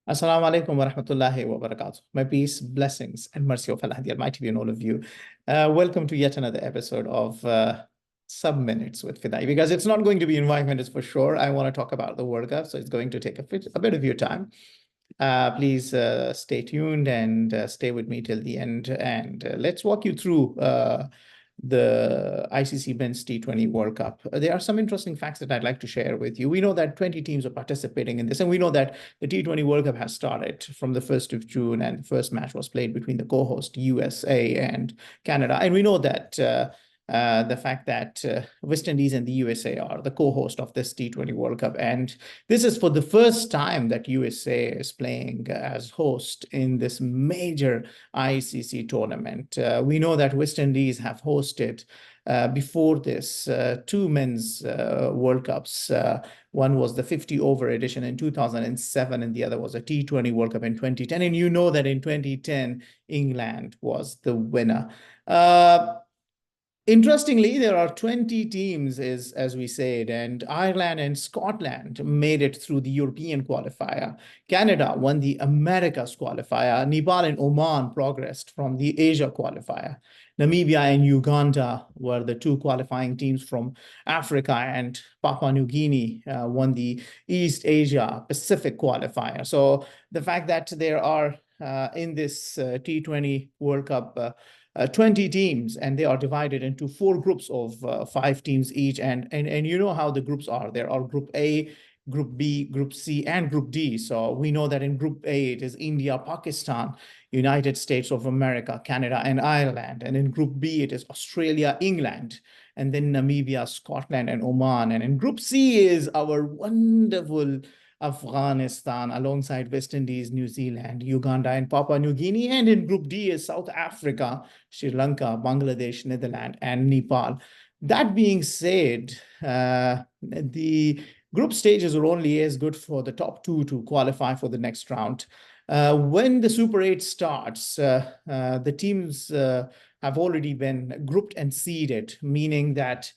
Assalamu alaikum wa rahmatullahi wa barakatuh. My peace, blessings, and mercy of Allah the Almighty be on all of you. Welcome to yet another episode of Sub Minutes with Fidai, because it's not going to be in 5 minutes for sure. I want to talk about the World Cup, so it's going to take a bit of your time. Please stay tuned and stay with me till the end, and let's walk you through the ICC Men's T20 World Cup. There are some interesting facts that I'd like to share with you. We know that 20 teams are participating in this, and we know that the T20 World Cup has started from the 1st of June, and the first match was played between the co-host USA and Canada. And we know that the fact that West Indies and the USA are the co-host of this T20 World Cup. And this is for the first time that USA is playing as host in this major ICC tournament. We know that West Indies have hosted before this two men's World Cups. One was the 50-over edition in 2007, and the other was a T20 World Cup in 2010. And you know that in 2010, England was the winner. Interestingly, there are 20 teams, as we said, and Ireland and Scotland made it through the European qualifier. Canada won the Americas qualifier. Nepal and Oman progressed from the Asia qualifier. Namibia and Uganda were the two qualifying teams from Africa, and Papua New Guinea won the East Asia Pacific qualifier. So the fact that there are in this T20 World Cup 20 teams, and they are divided into 4 groups of 5 teams each. And you know how the groups are. There are Group A, Group B, Group C, and Group D. So we know that in Group A, it is India, Pakistan, United States of America, Canada, and Ireland. And in Group B, it is Australia, England, and then Namibia, Scotland, and Oman. And in Group C is our wonderful Afghanistan, alongside West Indies, New Zealand, Uganda, and Papua New Guinea. And in Group D is South Africa, Sri Lanka, Bangladesh, Netherlands, and Nepal. That being said, the group stages are only as good for the top 2 to qualify for the next round. When the Super 8 starts, the teams have already been grouped and seeded, meaning that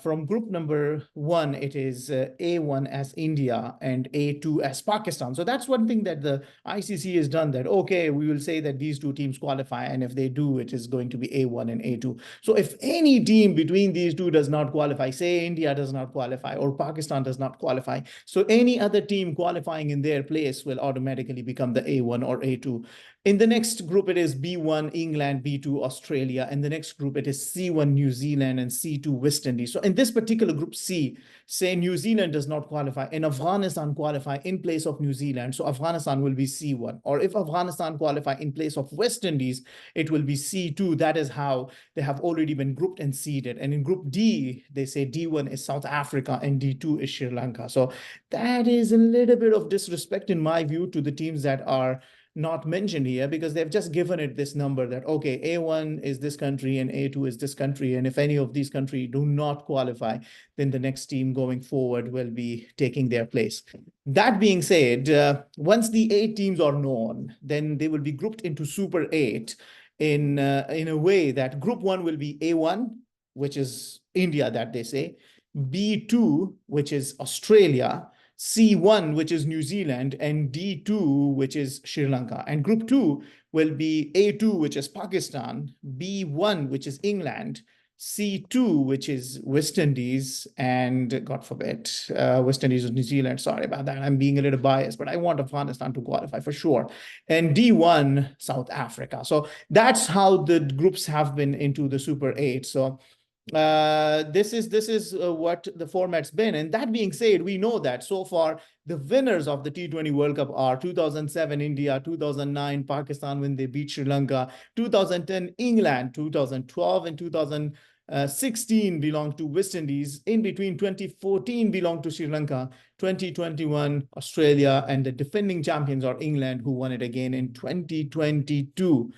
from group number 1, it is A1 as India and A2 as Pakistan. So that's one thing that the ICC has done, that, okay, we will say that these 2 teams qualify, and if they do, it is going to be A1 and A2. So if any team between these 2 does not qualify, say India does not qualify or Pakistan does not qualify, so any other team qualifying in their place will automatically become the A1 or A2. In the next group, it is B1 England, B2 Australia. In the next group, it is C1 New Zealand and C2 West Indies. So in this particular group C, say New Zealand does not qualify and Afghanistan qualify in place of New Zealand, so Afghanistan will be C1. Or if Afghanistan qualify in place of West Indies, it will be C2. That is how they have already been grouped and seeded. And in group D, they say D1 is South Africa and D2 is Sri Lanka. So that is a little bit of disrespect, in my view, to the teams that are not mentioned here, because they've just given it this number that, okay, A1 is this country and A2 is this country. And if any of these countries do not qualify, then the next team going forward will be taking their place. That being said, once the 8 teams are known, then they will be grouped into Super 8 in a way that Group 1 will be A1, which is India, that they say, B2, which is Australia, C1, which is New Zealand, and D2, which is Sri Lanka. And Group 2 will be A2, which is Pakistan, B1, which is England, C2, which is West Indies, and God forbid, West Indies or New Zealand. Sorry about that. I'm being a little biased, but I want Afghanistan to qualify for sure. And D1, South Africa. So that's how the groups have been into the Super 8. So this is what the format's been. And that being said, we know that so far the winners of the T20 World Cup are 2007 India, 2009 Pakistan when they beat Sri Lanka, 2010 England, 2012 and 2016 belong to West Indies. In between, 2014 belonged to Sri Lanka, 2021 Australia, and the defending champions are England, who won it again in 2022.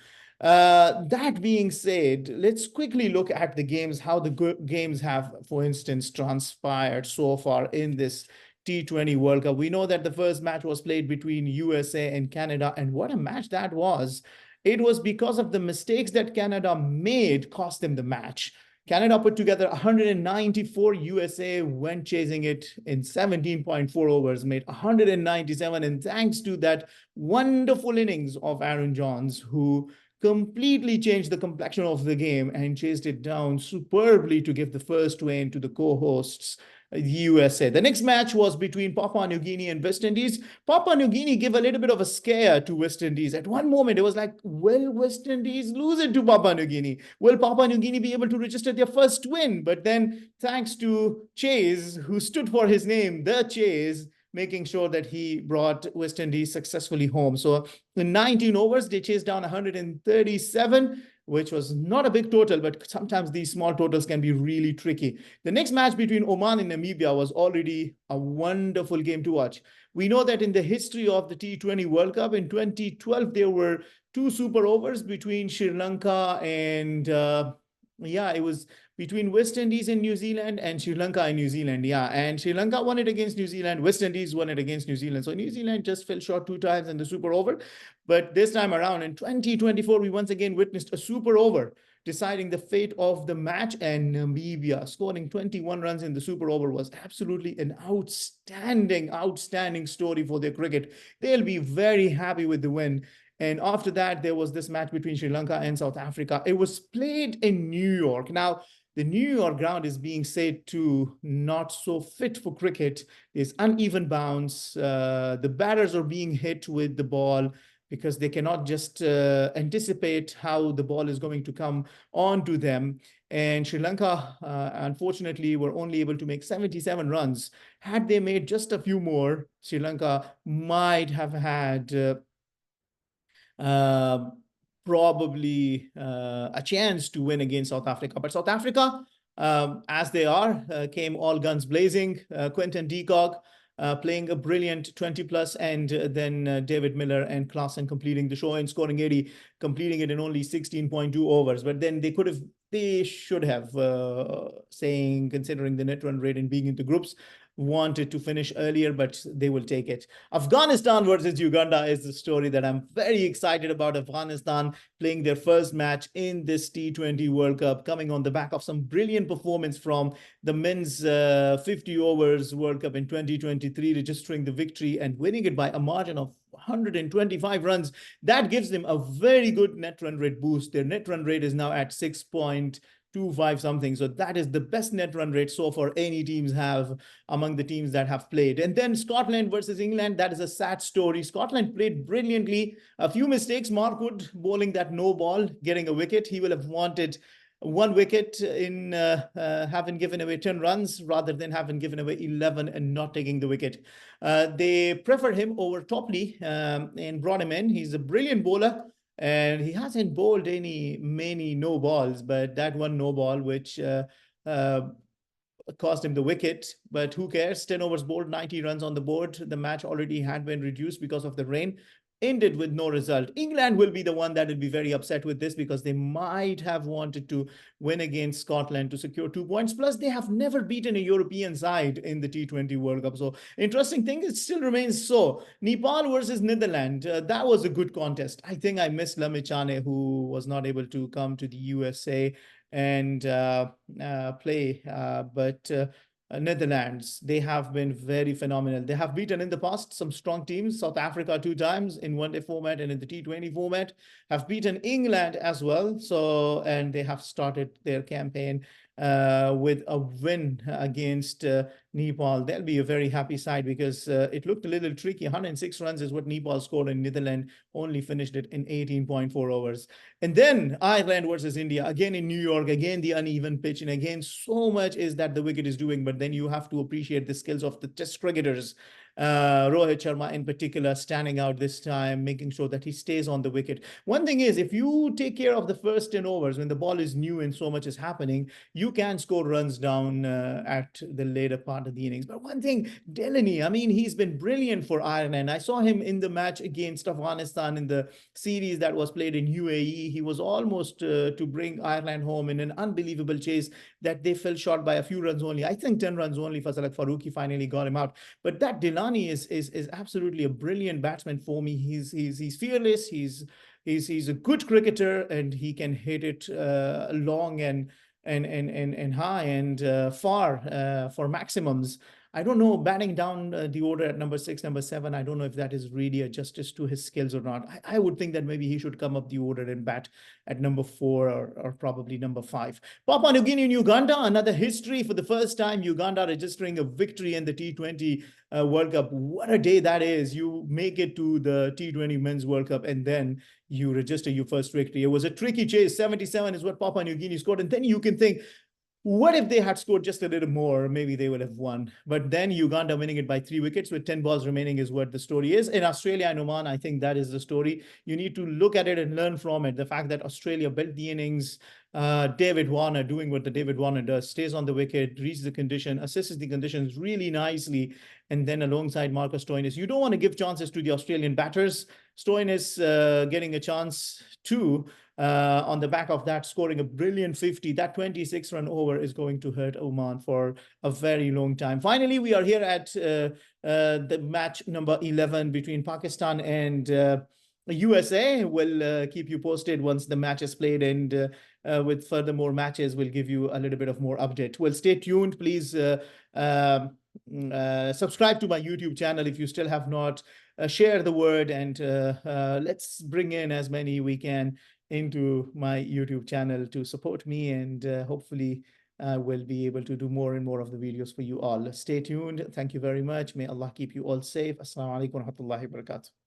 That being said, let's quickly look at the games, how the games have, for instance, transpired so far in this T20 World Cup. We know that the first match was played between USA and Canada, and what a match that was. It was because of the mistakes that Canada made cost them the match. Canada put together 194. USA went chasing it in 17.4 overs, made 197. And thanks to that wonderful innings of Aaron Johns, who completely changed the complexion of the game and chased it down superbly to give the first win to the co-hosts, the USA. The next match was between Papua New Guinea and West Indies. Papua New Guinea gave a little bit of a scare to West Indies. At one moment, it was like, will West Indies lose it to Papua New Guinea? Will Papua New Guinea be able to register their first win? But then, thanks to Chase, who stood for his name, the Chase, making sure that he brought West Indies successfully home. So in 19 overs, they chased down 137, which was not a big total, but sometimes these small totals can be really tricky. The next match between Oman and Namibia was already a wonderful game to watch. We know that in the history of the T20 World Cup in 2012, there were two super overs between Sri Lanka and it was between West Indies and New Zealand and Sri Lanka and New Zealand. Yeah, and Sri Lanka won it against New Zealand. West Indies won it against New Zealand. So New Zealand just fell short two times in the super over. But this time around in 2024, we once again witnessed a super over deciding the fate of the match, and Namibia scoring 21 runs in the super over was absolutely an outstanding story for their cricket. They'll be very happy with the win. And after that, there was this match between Sri Lanka and South Africa. It was played in New York. Now, the New York ground is being said to not so fit for cricket. There's uneven bounce. The batters are being hit with the ball because they cannot just anticipate how the ball is going to come onto them. And Sri Lanka, unfortunately, were only able to make 77 runs. Had they made just a few more, Sri Lanka might have had uh, probably a chance to win against South Africa. But South Africa, as they are, came all guns blazing. Quentin de Kock playing a brilliant 20 plus, and then David Miller and Klaassen completing the show and scoring 80, completing it in only 16.2 overs. But then they should have, considering the net run rate and being in the groups, wanted to finish earlier, but they will take it. Afghanistan versus Uganda is the story that I'm very excited about. Afghanistan playing their first match in this T20 World Cup, coming on the back of some brilliant performance from the men's 50 overs World Cup in 2023, registering the victory and winning it by a margin of 125 runs. That gives them a very good net run rate boost. Their net run rate is now at 6.25 something. So that is the best net run rate so far any teams have among the teams that have played. And then Scotland versus England, that is a sad story. Scotland played brilliantly. A few mistakes. Mark Wood bowling that no ball, getting a wicket. He will have wanted one wicket in having given away 10 runs rather than having given away 11 and not taking the wicket. They preferred him over Topley and brought him in. He's a brilliant bowler. And he hasn't bowled many no balls, but that one no ball, which cost him the wicket, but who cares? 10 overs bowled, 90 runs on the board. The match already had been reduced because of the rain, ended with no result. England will be the one that will be very upset with this because they might have wanted to win against Scotland to secure 2 points. Plus, they have never beaten a European side in the T20 World Cup. So, interesting thing, it still remains so. Nepal versus Netherlands, that was a good contest. I think I missed Lamichane, who was not able to come to the USA and play. But Netherlands, they have been very phenomenal. They have beaten in the past some strong teams, South Africa 2 times in one-day format and in the T20 format, have beaten England as well. So, and they have started their campaign with a win against Nepal. They'll be a very happy side because it looked a little tricky. 106 runs is what Nepal scored, and Netherlands only finished it in 18.4 overs. And then Ireland versus India, again in New York, again the uneven pitch, and again so much is that the wicket is doing, but then you have to appreciate the skills of the test cricketers. Rohit Sharma in particular standing out this time, making sure that he stays on the wicket. One thing is, if you take care of the first 10 overs when the ball is new and so much is happening, you can score runs down at the later part of the innings. But one thing, Delaney, I mean, he's been brilliant for Ireland. I saw him in the match against Afghanistan in the series that was played in UAE. He was almost to bring Ireland home in an unbelievable chase that they fell short by a few runs only. I think 10 runs only. Fazal Farooqi finally got him out. But that Delaney is absolutely a brilliant batsman for me. He's fearless. He's a good cricketer, and he can hit it long and and high and far for maximums. I don't know, batting down the order at number 6, number 7. I don't know if that is really a justice to his skills or not. I would think that maybe he should come up the order and bat at number 4 or probably number 5. Papua New Guinea and Uganda, another history for the first time. Uganda registering a victory in the T20 World Cup. What a day that is. You make it to the T20 Men's World Cup and then you register your first victory. It was a tricky chase. 77 is what Papua New Guinea scored. And then you can think, what if they had scored just a little more? Maybe they would have won. But then Uganda winning it by 3 wickets with 10 balls remaining is what the story is. In Australia and Oman, I think that is the story. You need to look at it and learn from it. The fact that Australia built the innings, David Warner doing what the David Warner does, stays on the wicket, reads the condition, assists the conditions really nicely, and then alongside Marcus Stoinis. You don't want to give chances to the Australian batters. Stoinis getting a chance too. On the back of that, scoring a brilliant 50. That 26-run over is going to hurt Oman for a very long time. Finally, we are here at the match number 11 between Pakistan and USA. We'll keep you posted once the match is played, and with further more matches, we'll give you a little bit of more update. Well, stay tuned. Please subscribe to my YouTube channel if you still have not. Share the word, and let's bring in as many we can into my YouTube channel to support me, and hopefully we'll be able to do more and more of the videos for you all. Stay tuned. Thank you very much. May Allah keep you all safe. Assalamu alaikum wa rahmatullahi wa barakatuh.